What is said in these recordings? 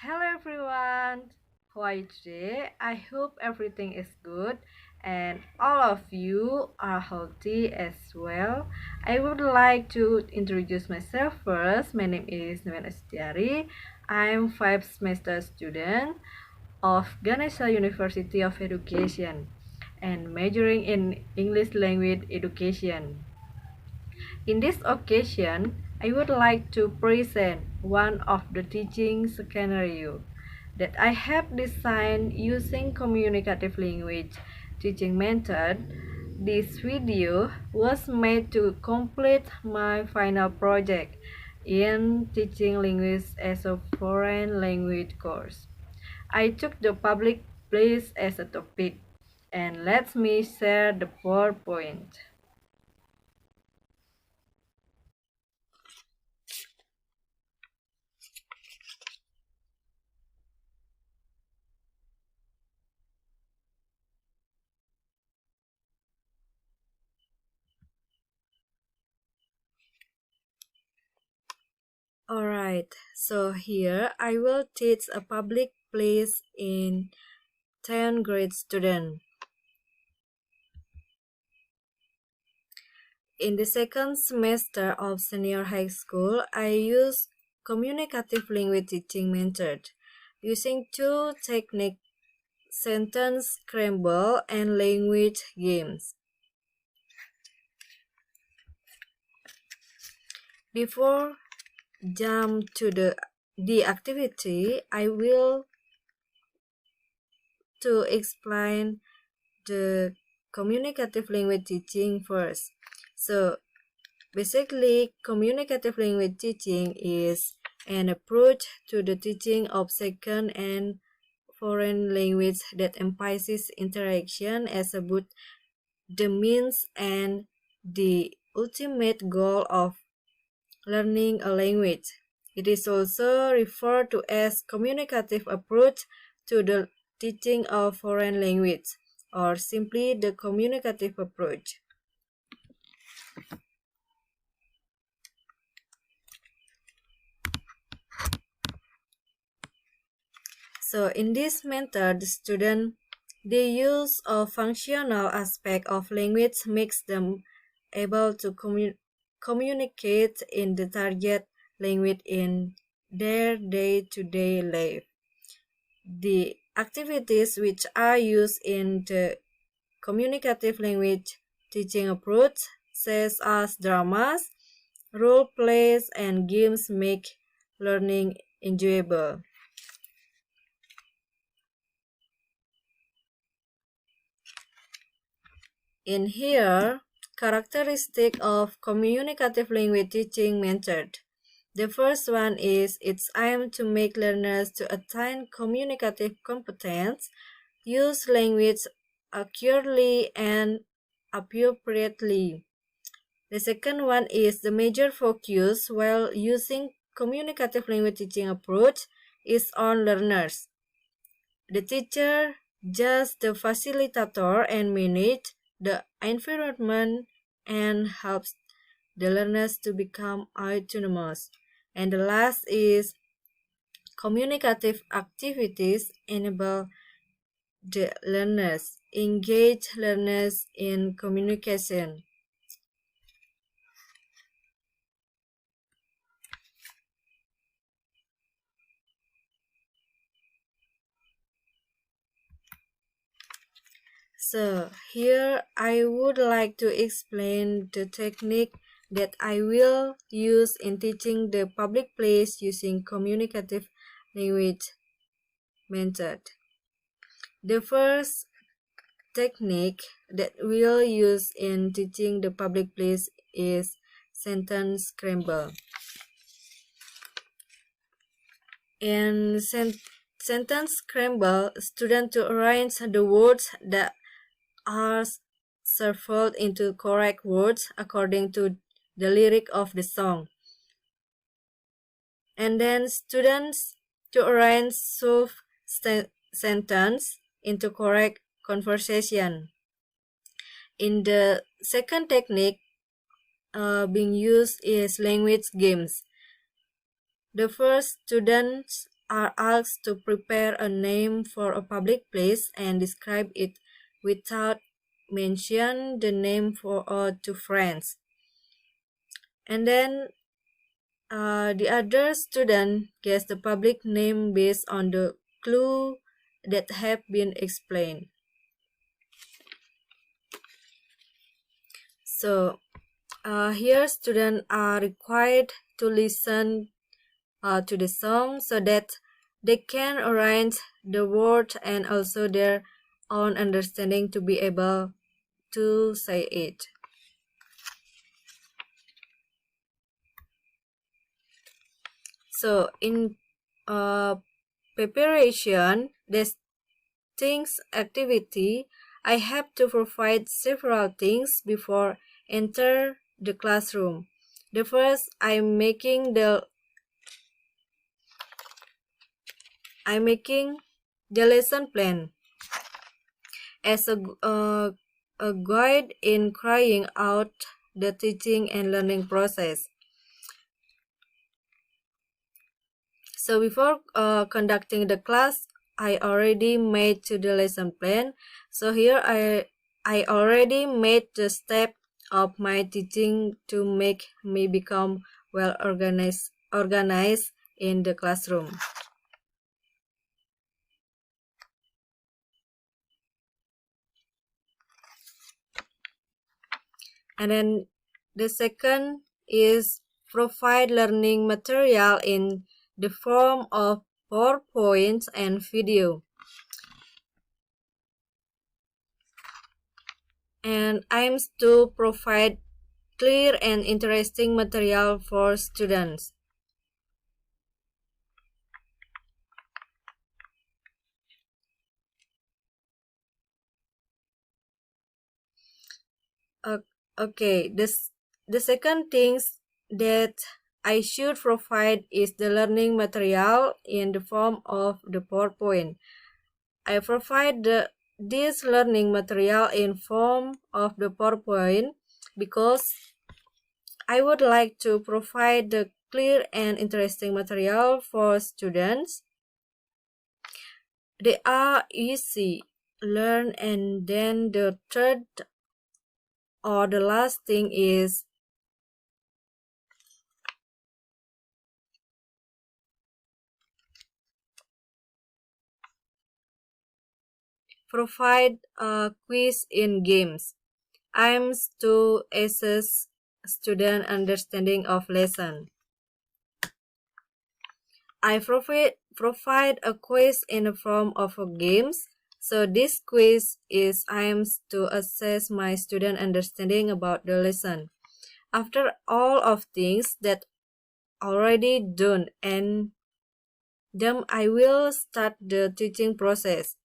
Hello everyone, how are you today? I hope everything is good and all of you are healthy as well. I would like to introduce myself first. My name is Nuan Astiari. I'm 5th semester student of Ganesha University of Education and majoring in English language education. In this occasion, I would like to present one of the teaching scenario that I have designed using communicative language teaching method. This video was made to complete my final project in teaching language as a foreign language course. I took the public place as a topic, and let me share the PowerPoint. Alright, so here I will teach a public place in 10th grade student. In the second semester of senior high school, I use communicative language teaching method using two techniques, sentence scramble and language games. Before jump to the activity, I will to explain the communicative language teaching first. So basically, communicative language teaching is an approach to the teaching of second and foreign language that emphasizes interaction as both the means and the ultimate goal of learning a language. It is also referred to as communicative approach to the teaching of foreign language, or simply the communicative approach. So in this method, the student the use of functional aspect of language makes them able to communicate in the target language in their day-to-day life. The activities which are used in the communicative language teaching approach, such as dramas, role plays, and games, make learning enjoyable. In here, characteristic of communicative language teaching method. The first one is its aim to make learners to attain communicative competence, use language accurately and appropriately. The second one is the major focus while using communicative language teaching approach is on learners. The teacher, just the facilitator and manage the environment and helps the learners to become autonomous. And the last is communicative activities enable the learners, engage learners in communication. So here I would like to explain the technique that I will use in teaching the public place using communicative language method. The first technique that we'll use in teaching the public place is sentence scramble. In sentence scramble, students to arrange the words that are shuffled into correct words according to the lyric of the song. And then students to arrange sentence into correct conversation. In the second technique being used is language games. The first students are asked to prepare a name for a public place and describe it without mention the name for to friends. And then the other student gets the public name based on the clue that have been explained. So here students are required to listen to the song so that they can arrange the words and also their own understanding to be able to say it. So in preparation, this things activity, I have to provide several things before enter the classroom. The first, I'm making the lesson plan as a guide in carrying out the teaching and learning process. So before conducting the class, I already made to the lesson plan. So here I already made the step of my teaching to make me become well organized in the classroom. And then the second is provide learning material in the form of PowerPoint and video. And aims to provide clear and interesting material for students. Okay, the second things that I should provide is the learning material in the form of the PowerPoint. I provide this learning material in form of the PowerPoint because I would like to provide the clear and interesting material for students. They are easy learn, and then the third or the last thing is provide a quiz in games. Aims to assess student understanding of lesson. I provide a quiz in the form of a games. So this quiz is aims to assess my student understanding about the lesson. After all of things that already done and then I will start the teaching process.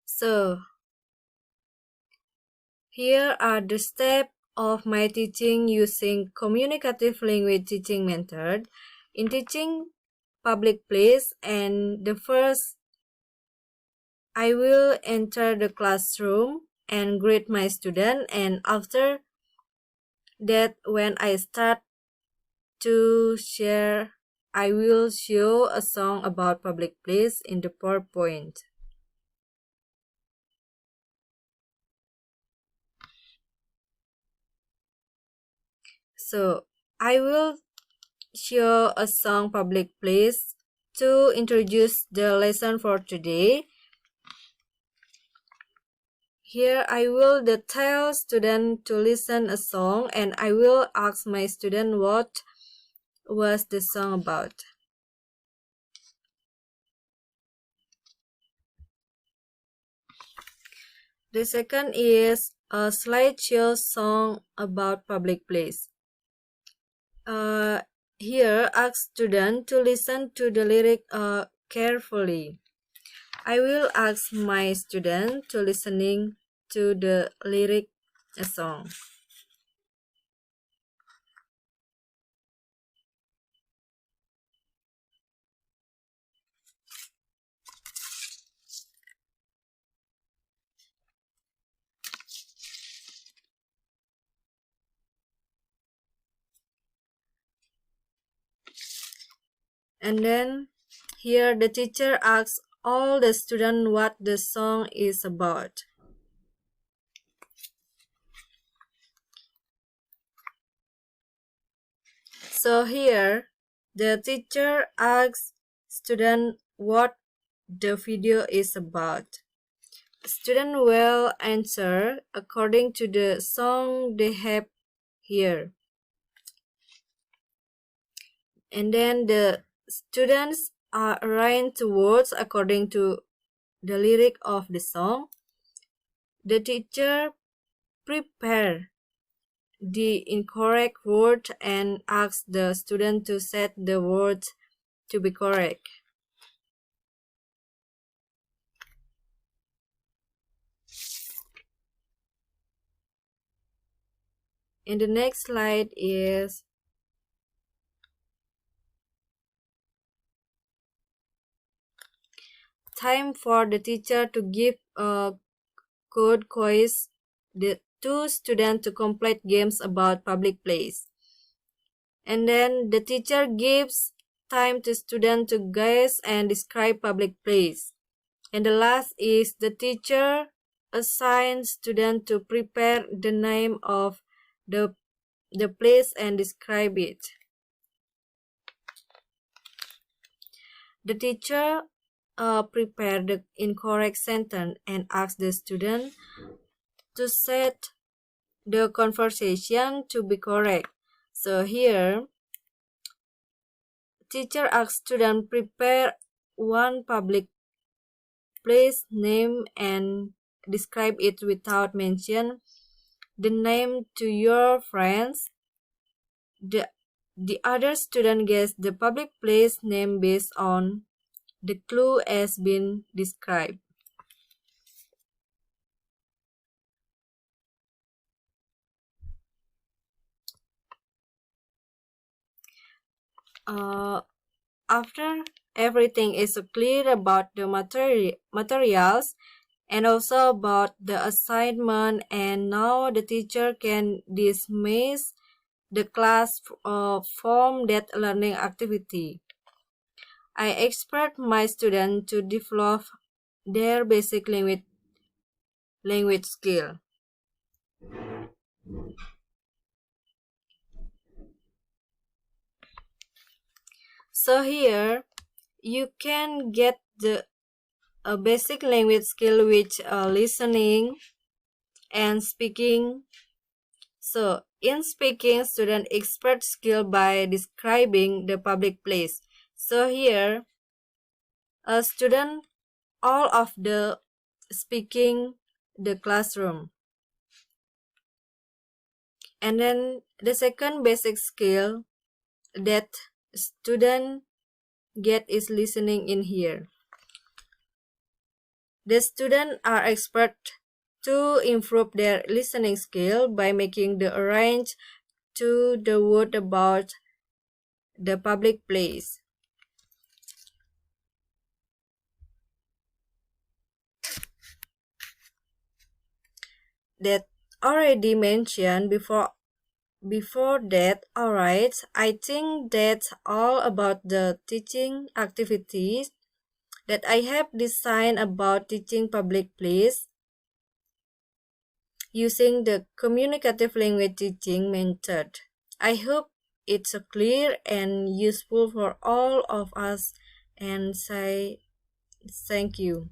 So here are the steps of my teaching using communicative language teaching method in teaching public place. And the first, I will enter the classroom and greet my student, and after that when I start to share, I will show a song about public place in the PowerPoint. So I will show a song public place to introduce the lesson for today. Here I will tell student to listen a song, and I will ask my student what was the song about. The second is a slideshow song about public place. Here ask student to listen to the lyric carefully. I will ask my student to listening to the lyric song. And then here the teacher asks all the students what the song is about. So here the teacher asks student what the video is about. Student will answer according to the song they have here. And then the students are arranged words according to the lyric of the song. The teacher prepare the incorrect word and asks the student to set the words to be correct. And the next slide is time for the teacher to give a code quiz to students to complete games about public place. And then the teacher gives time to students to guess and describe public place. And the last is the teacher assigns students to prepare the name of the place and describe it. The teacher prepare the incorrect sentence and asks the student to set the conversation to be correct. So here, teacher asks student prepare one public place name and describe it without mention the name to your friends. The other student guess the public place name based on the clue has been described. After everything is clear about the materials and also about the assignment, and now the teacher can dismiss the class from that learning activity. I expect my students to develop their basic language skill. So here you can get a basic language skill which listening and speaking. So in speaking, student expert skill by describing the public place. So here a student all of the speaking the classroom. And then the second basic skill that student get is listening in here. The students are expert to improve their listening skill by making the arrange to the word about the public place. That already mentioned before that. Alright, I think that's all about the teaching activities that I have designed about teaching public place using the communicative language teaching method. I hope it's clear and useful for all of us, and say thank you.